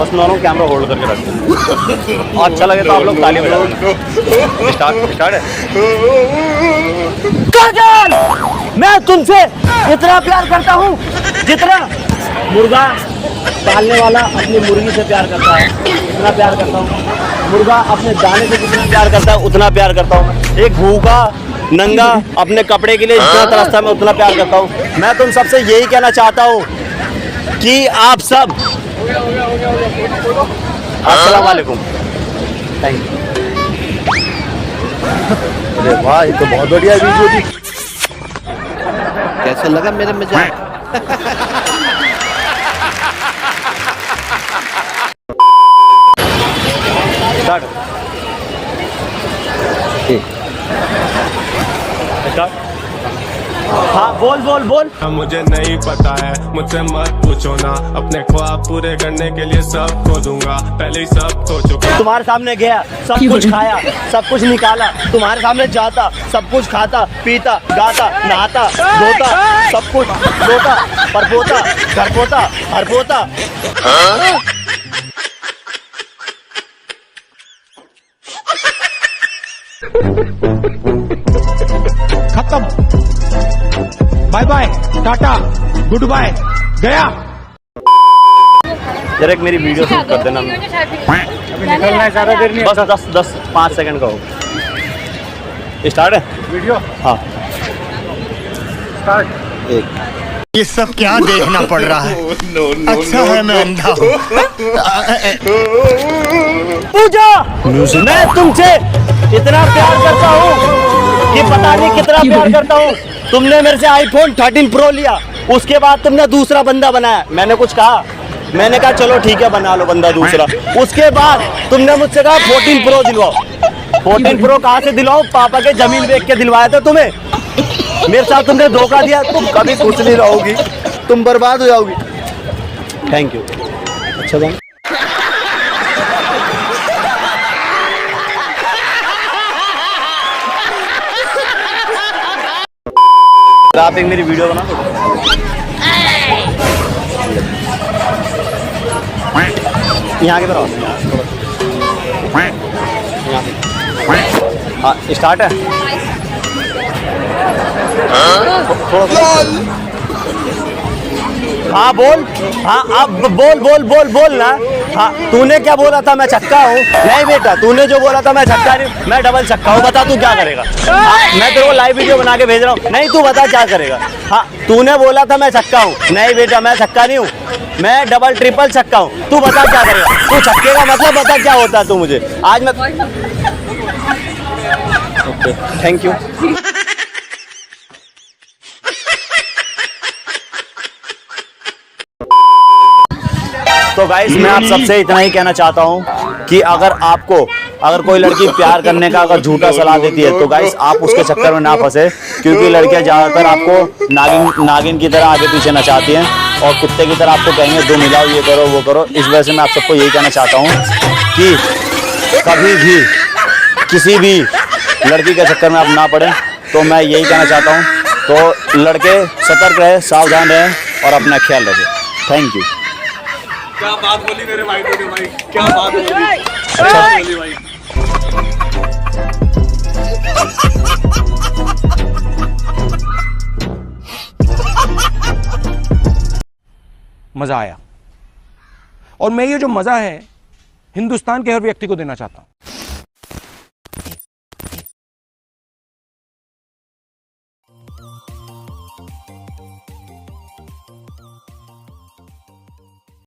बस दोनों camera hold करके रखते हैं। अच्छा लगे तो आप लोग ताली बजाओ। स्टार्ट है। काजल, मैं तुमसे इतना प्यार करता हूँ जितना मुर्गा पालने वाला अपनी मुर्गी से प्यार करता है, इतना प्यार करता हूँ। मुर्गा अपने दाने से जितना प्यार करता है उतना प्यार करता हूँ। एक भूखा नंगा अपने कपड़े के लिए जितना तरसता है मैं उतना प्यार करता हूँ। मैं तुम सबसे यही कहना चाहता हूँ कि आप सब अस्सलाम वालेकुम। Thank you. अरे वाह, ये तो बहुत बढ़िया वीडियो थी। कैसा लगा मेरा मजाक? स्टार्ट। हाँ बोल बोल बोल। मुझे नहीं पता है, मुझसे मत पूछो ना। अपने ख्वाब पूरे करने के लिए सब खो दूंगा, पहले ही सब खो चुका। तुम्हारे सामने गया, सब कुछ खाया, सब कुछ निकाला। तुम्हारे सामने जाता, सब कुछ खाता, पीता, गाता, नहाता, धोता, सब कुछ धोता, परपोता, घरपोता, हरपोता। खत्म, bye bye, ta-ta, goodbye, गया। जरा एक मेरी वीडियो शूट कर देना। अभी निकलना है, ज़्यादा देर नहीं। बस 10-5 सेकंड का हो। स्टार्ट है वीडियो हाँ। स्टार्ट। ये सब क्या देखना पड़ रहा है? अच्छा है मैं अंधा हूँ। पूजा, मैं तुमसे इतना प्यार करता हूँ कि पता नहीं कितना प्यार करता हूँ। तुमने मेरे से iPhone 13 Pro लिया, उसके बाद तुमने दूसरा बंदा बनाया। मैंने कुछ कहा? मैंने कहा चलो ठीक है बना लो बंदा दूसरा। उसके बाद तुमने मुझसे कहा 14 Pro दिलवाओ। 14 Pro कहाँ से दिलवाओ? पापा के जमीन बेच के दिलवाया था तुम्हें। मेरे साथ तुमने धोखा दिया, तुम कभी खुश नहीं रहोगी, तुम बर्बाद हो जाओगी। Thank you. अच्छा था। आप एक मेरी वीडियो बना दो। यहाँ की तरफ हाँ स्टार्ट है। हाँ बोल। हाँ अब बोल बोल बोल बोल ना। हाँ तूने क्या बोला था मैं छक्का हूँ? नहीं बेटा, तूने जो बोला था मैं छक्का नहीं, मैं डबल छक्का हूँ। बता तू क्या करेगा? हाँ मैं तेरे को लाइव वीडियो बना के भेज रहा हूँ। नहीं तू बता क्या करेगा? हाँ तूने बोला था मैं छक्का हूँ। नहीं बेटा मैं छक्का नहीं हूँ, मैं डबल ट्रिपल छक्का हूँ। तू बता क्या करेगा? तू छक्के का मतलब बता क्या होता है तू मुझे आज। मैं ओके थैंक यू। तो गाइस मैं आप सबसे इतना ही कहना चाहता हूँ कि अगर कोई लड़की प्यार करने का अगर झूठा सलाह देती है तो गाइस आप उसके चक्कर में ना फंसे, क्योंकि लड़कियां ज़्यादातर आपको नागिन की तरह आगे पीछे नचाती हैं और कुत्ते की तरह आपको कहेंगे दो मिलाओ, ये करो वो करो। इस वजह से मैं आप सबको यही कहना चाहता हूँ कि कभी भी किसी भी लड़की के चक्कर में आप ना पड़े। तो मैं यही कहना चाहता हूँ, तो लड़के सतर्क रहे, सावधान रहें और अपना ख्याल रखें। Thank you. क्या बात बोली मेरे भाई ने भाई, क्या बात बोली, अच्छा बोली भाई। मजा आया और मैं ये जो मजा है हिंदुस्तान के हर व्यक्ति को देना चाहता हूं।